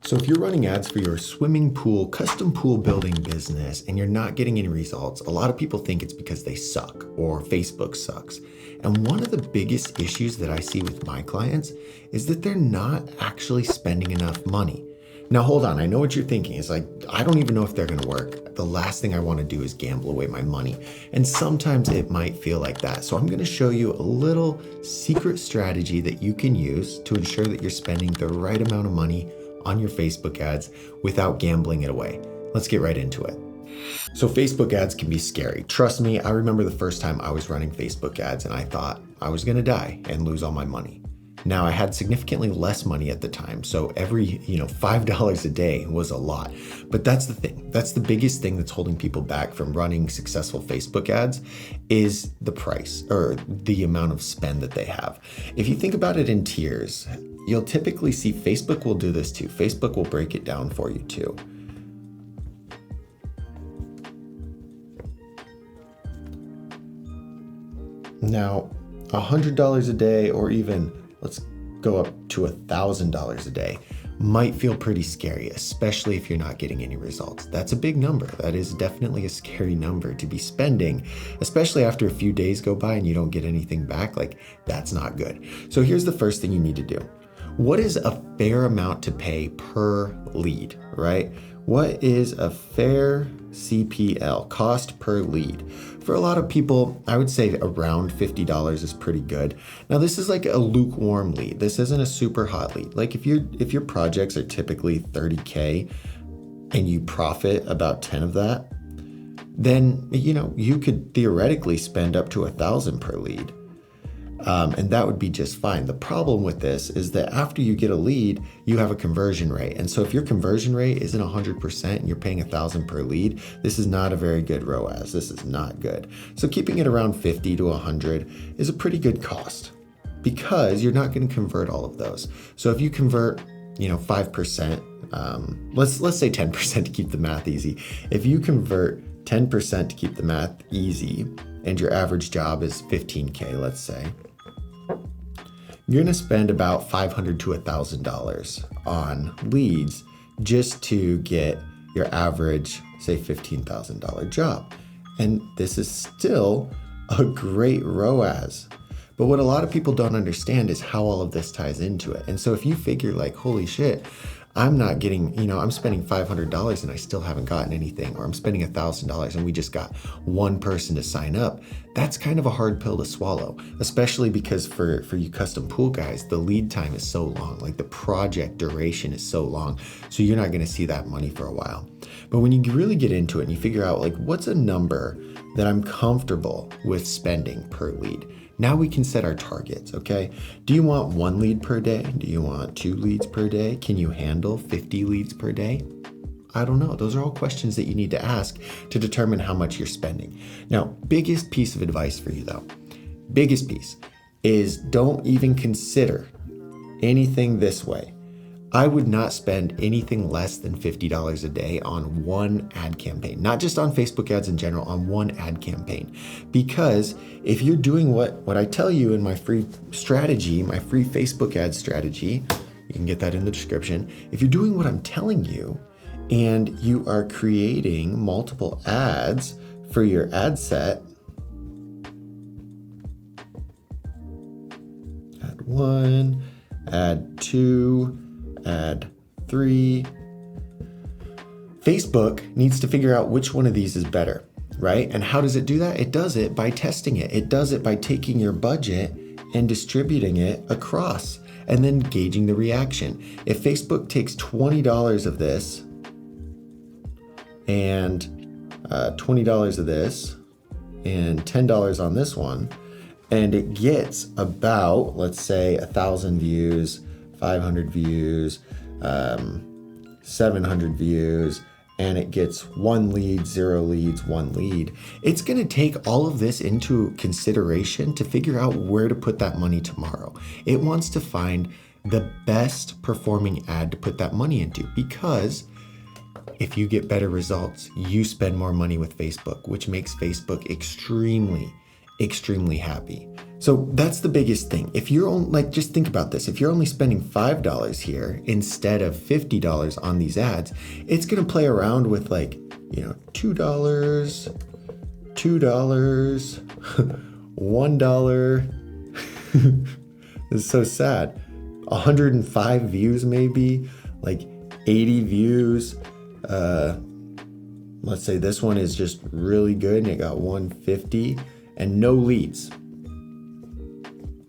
So if you're running ads for your swimming pool, custom pool building business, and you're not getting any results, a lot of people think it's because they suck or Facebook sucks. And one of the biggest issues that I see with my clients is that they're not actually spending enough money. Now, hold on. I know what you're thinking. It's like, I don't even know if they're going to work. The last thing I want to do is gamble away my money. And sometimes it might feel like that. So I'm going to show you a little secret strategy that you can use to ensure that you're spending the right amount of money on your Facebook ads without gambling it away. Let's get right into it. So Facebook ads can be scary. Trust me, I remember the first time I was running Facebook ads and I thought I was going to die and lose all my money. Now, I had significantly less money at the time, so every $5 a day was a lot. But that's the thing. That's the biggest thing that's holding people back from running successful Facebook ads is the price or the amount of spend that they have. If you think about it in tiers, you'll typically see Facebook will do this too. Facebook will break it down for you too. Now, $100 a day or even let's go up to $1,000 a day might feel pretty scary, especially if you're not getting any results. That's a big number. That is definitely a scary number to be spending, especially after a few days go by and you don't get anything back. Like, that's not good. So here's the first thing you need to do. What is a fair amount to pay per lead, right? What is a fair CPL, cost per lead? For a lot of people, I would say around $50 is pretty good. Now, this is like a lukewarm lead. This isn't a super hot lead. Like if your projects are typically $30K and you profit about 10 of that, then you could theoretically spend up to $1,000 per lead. And that would be just fine. The problem with this is that after you get a lead, you have a conversion rate. And so if your conversion rate isn't 100% and you're paying $1,000 per lead, this is not a very good ROAS. This is not good. So keeping it around 50 to 100 is a pretty good cost because you're not going to convert all of those. So if you convert, 5%, let's say 10% to keep the math easy. If you convert 10% to keep the math easy and your average job is $15K, let's say, you're going to spend about $500 to $1,000 on leads just to get your average, say, $15,000 job. And this is still a great ROAS. But what a lot of people don't understand is how all of this ties into it. And so if you figure like, holy shit, I'm not getting, I'm spending $500 and I still haven't gotten anything, or I'm spending $1,000 and we just got one person to sign up. That's kind of a hard pill to swallow, especially because for you custom pool guys, the lead time is so long, like the project duration is so long. So you're not going to see that money for a while. But when you really get into it and you figure out like, what's a number that I'm comfortable with spending per lead? Now we can set our targets, okay? Do you want 1 lead per day? Do you want 2 leads per day? Can you handle 50 leads per day? I don't know. Those are all questions that you need to ask to determine how much you're spending. Now, biggest piece of advice for you though, biggest piece is don't even consider anything this way. I would not spend anything less than $50 a day on one ad campaign, not just on Facebook ads in general, on one ad campaign. Because if you're doing what I tell you in my free strategy, my free Facebook ad strategy, you can get that in the description. If you're doing what I'm telling you and you are creating multiple ads for your ad set, add 1, add 2, add 3. Facebook needs to figure out which one of these is better, right? And how does it do that? It does it by testing it. It does it by taking your budget and distributing it across and then gauging the reaction. If Facebook takes $20 of this and $20 of this and $10 on this one, and it gets about, let's say, 1,000 views, 500 views, 700 views, and it gets 1 lead, 0 leads, 1 lead. It's going to take all of this into consideration to figure out where to put that money tomorrow. It wants to find the best performing ad to put that money into, because if you get better results, you spend more money with Facebook, which makes Facebook extremely happy. So that's the biggest thing. If you're only, like, just think about this. If you're only spending $5 here instead of $50 on these ads, it's going to play around with like, $2, $2, $1. This is so sad. 105 views, maybe like 80 views. Let's say this one is just really good and it got 150 and no leads.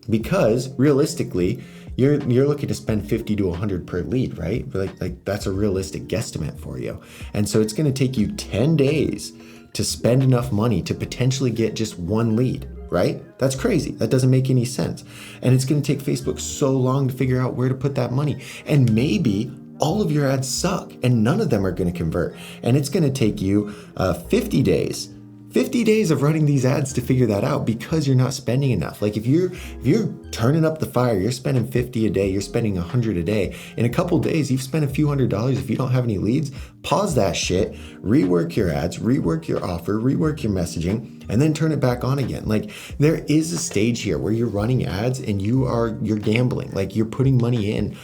Because realistically, you're looking to spend 50 to 100 per lead, right? Like that's a realistic guesstimate for you. And so it's going to take you 10 days to spend enough money to potentially get just one lead, right? That's crazy. That doesn't make any sense. And it's going to take Facebook so long to figure out where to put that money. And maybe all of your ads suck and none of them are going to convert. And it's going to take you 50 days of running these ads to figure that out because you're not spending enough. Like if you're turning up the fire, you're spending 50 a day, you're spending 100 a day. In a couple days, you've spent a few $100s. If you don't have any leads, pause that shit, rework your ads, rework your offer, rework your messaging, and then turn it back on again. Like there is a stage here where you're running ads and you're gambling. Like you're putting money in.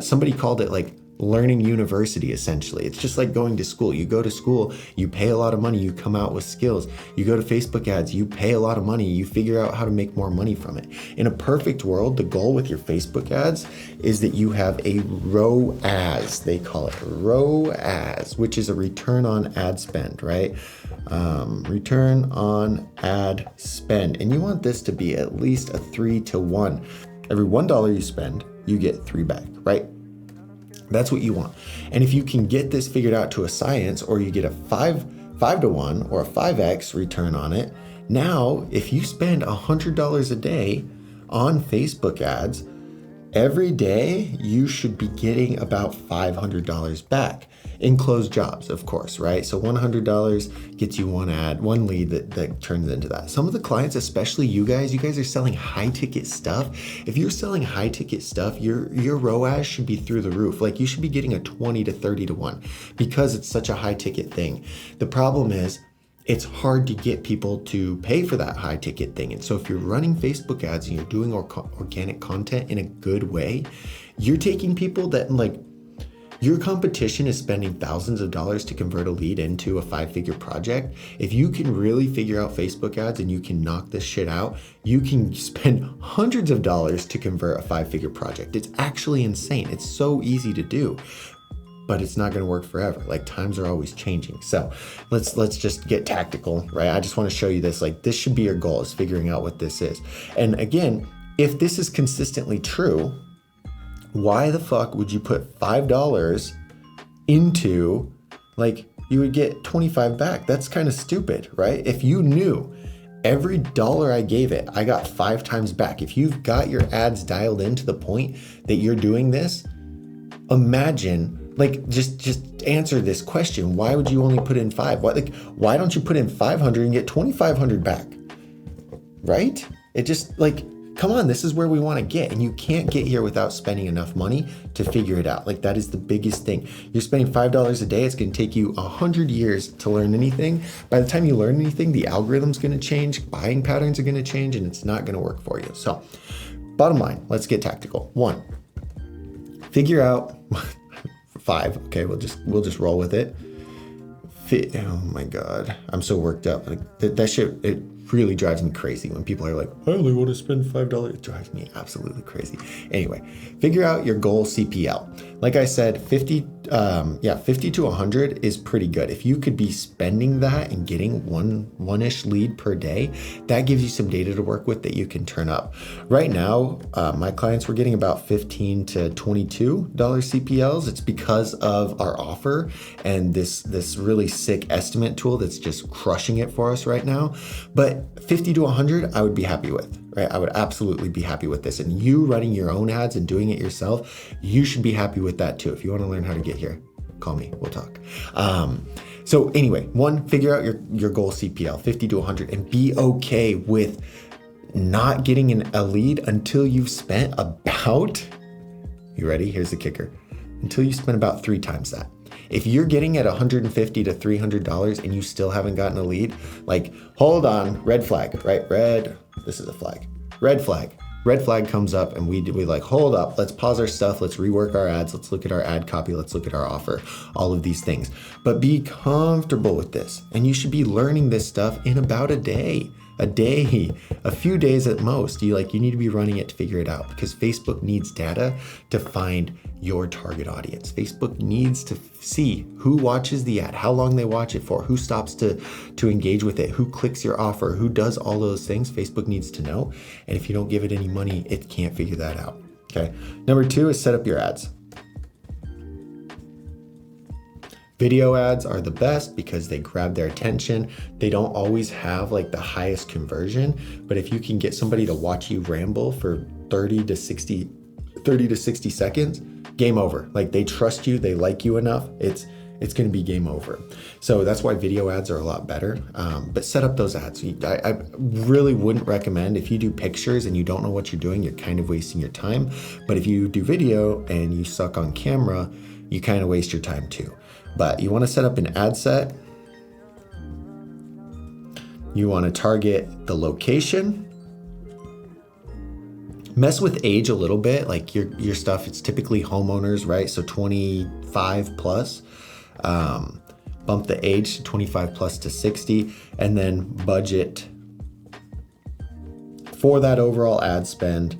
Somebody called it like learning university, essentially. It's just like going to school. You go to school, you pay a lot of money, you come out with skills. You go to Facebook ads, you pay a lot of money, you figure out how to make more money from it. In a perfect world, the goal with your Facebook ads is that you have a ROAS. They call it ROAS, which is a return on ad spend, right? Return on ad spend. And you want this to be at least a 3 to 1. Every $1 you spend, you get 3 back, right? That's what you want. And if you can get this figured out to a science, or you get a 5 to 1 or a 5x return on it, now if you spend $100 a day on Facebook ads, every day you should be getting about $500 back in closed jobs, of course, right? So $100 gets you one ad, one lead that turns into that. Some of the clients, especially you guys are selling high ticket stuff. If you're selling high ticket stuff, your ROAS should be through the roof. Like you should be getting a 20 to 30 to 1 because it's such a high ticket thing. The problem is it's hard to get people to pay for that high ticket thing. And so if you're running Facebook ads and you're doing organic content in a good way, you're taking people that like your competition is spending thousands of dollars to convert a lead into a 5-figure project. If you can really figure out Facebook ads and you can knock this shit out, you can spend hundreds of dollars to convert a 5-figure project. It's actually insane. It's so easy to do. But it's not going to work forever. Like times are always changing. So let's just get tactical, right? I just want to show you this. Like this should be your goal, is figuring out what this is. And again, if this is consistently true, why the fuck would you put $5 into, like you would get 25 back? That's kind of stupid, right? If you knew every dollar I gave it, I got 5 times back. If you've got your ads dialed in to the point that you're doing this, imagine, like just answer this question. Why would you only put in 5? Why don't you put in 500 and get 2,500 back? Right? It just like, come on, this is where we want to get. And you can't get here without spending enough money to figure it out. Like that is the biggest thing. You're spending $5 a day. It's going to take you 100 years to learn anything. By the time you learn anything, the algorithm's going to change, buying patterns are going to change, and it's not going to work for you. So bottom line, let's get tactical. 1, figure out 5. Okay, we'll just roll with it. Oh my God, I'm so worked up. Like that shit, it really drives me crazy when people are like, I only want to spend $5. It drives me absolutely crazy. Anyway, figure out your goal CPL. Like I said, 50 to 100 is pretty good. If you could be spending that and getting one-ish lead per day, that gives you some data to work with that you can turn up. Right now, my clients were getting about $15 to $22 CPLs. It's because of our offer and this really sick estimate tool that's just crushing it for us right now. But 50 to 100, I would be happy with. Right? I would absolutely be happy with this. And you running your own ads and doing it yourself, you should be happy with that too. If you want to learn how to get here, call me, we'll talk. So anyway, 1, figure out your goal CPL, 50 to 100, and be okay with not getting a lead until you've spent about, you ready? Here's the kicker. Until you spend about 3 times that. If you're getting at $150 to $300 and you still haven't gotten a lead, like, hold on, red flag, right? Red, this is a flag. red flag. Red flag comes up and we like, hold up, let's pause our stuff, let's rework our ads, let's look at our ad copy, let's look at our offer, all of these things. But be comfortable with this. And you should be learning this stuff in about a day, a few days at most. You need to be running it to figure it out, because Facebook needs data to find your target audience. Facebook needs to see who watches the ad, how long they watch it for, who stops to engage with it, who clicks your offer, who does all those things. Facebook needs to know. And if you don't give it any money, it can't figure that out. Okay. Number 2 is set up your ads. Video ads are the best because they grab their attention. They don't always have like the highest conversion, but if you can get somebody to watch you ramble for 30 to 60 seconds, game over. Like, they trust you, they like you enough, it's going to be game over. So that's why video ads are a lot better. But set up those ads. I really wouldn't recommend, if you do pictures and you don't know what you're doing, you're kind of wasting your time. But if you do video and you suck on camera, you kind of waste your time too. But you want to set up an ad set. You want to target the location. Mess with age a little bit. Like your stuff, it's typically homeowners, right? So 25 plus. Bump the age to 25 plus to 60, and then budget for that overall ad spend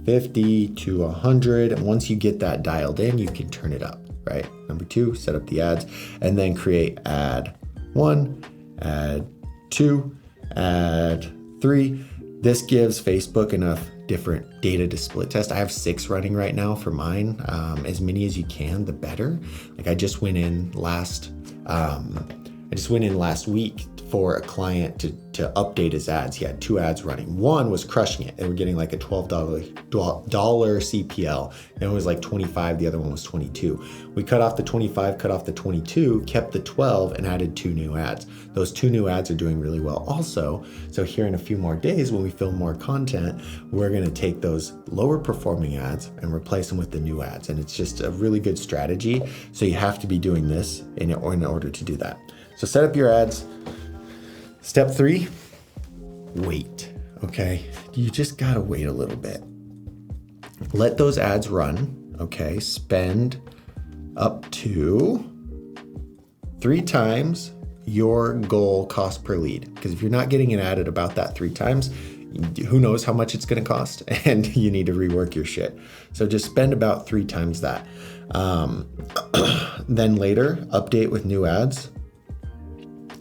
50 to 100. And once you get that dialed in, you can turn it up, right? Number 2, set up the ads, and then create ad 1, ad 2, ad 3. This gives Facebook enough different data to split test. I have 6 running right now for mine. As many as you can, the better. Like, I just went in last week for a client to update his ads. He had 2 ads running. One was crushing it. They were getting like a $12 CPL. And it was like 25. The other one was 22. We cut off the 25, cut off the 22, kept the 12, and added 2 new ads. Those 2 new ads are doing really well also. So here in a few more days, when we film more content, we're going to take those lower performing ads and replace them with the new ads. And it's just a really good strategy. So you have to be doing this in order to do that. So set up your ads. Step 3, wait, okay? You just gotta wait a little bit. Let those ads run, okay? Spend up to 3 times your goal cost per lead. Because if you're not getting an ad at about that 3 times, who knows how much it's gonna cost, and you need to rework your shit. So just spend about 3 times that. Then later, update with new ads.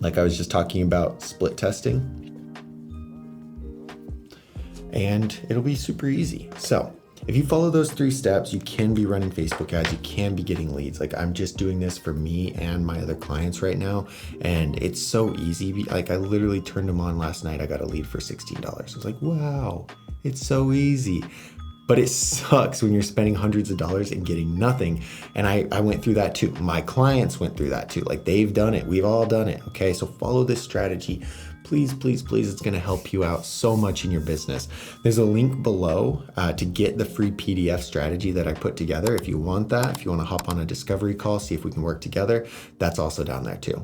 Like I was just talking about, split testing, and it'll be super easy. So if you follow those 3 steps, you can be running Facebook ads, you can be getting leads. Like, I'm just doing this for me and my other clients right now, and it's so easy. Like, I literally turned them on last night. I got a lead for $16. I was like, wow, it's so easy. But it sucks when you're spending hundreds of dollars and getting nothing. And I went through that too. My clients went through that too. Like, they've done it. We've all done it. Okay, so follow this strategy. Please, please, please. It's gonna help you out so much in your business. There's a link below to get the free PDF strategy that I put together. If you want that, if you wanna hop on a discovery call, see if we can work together, that's also down there too.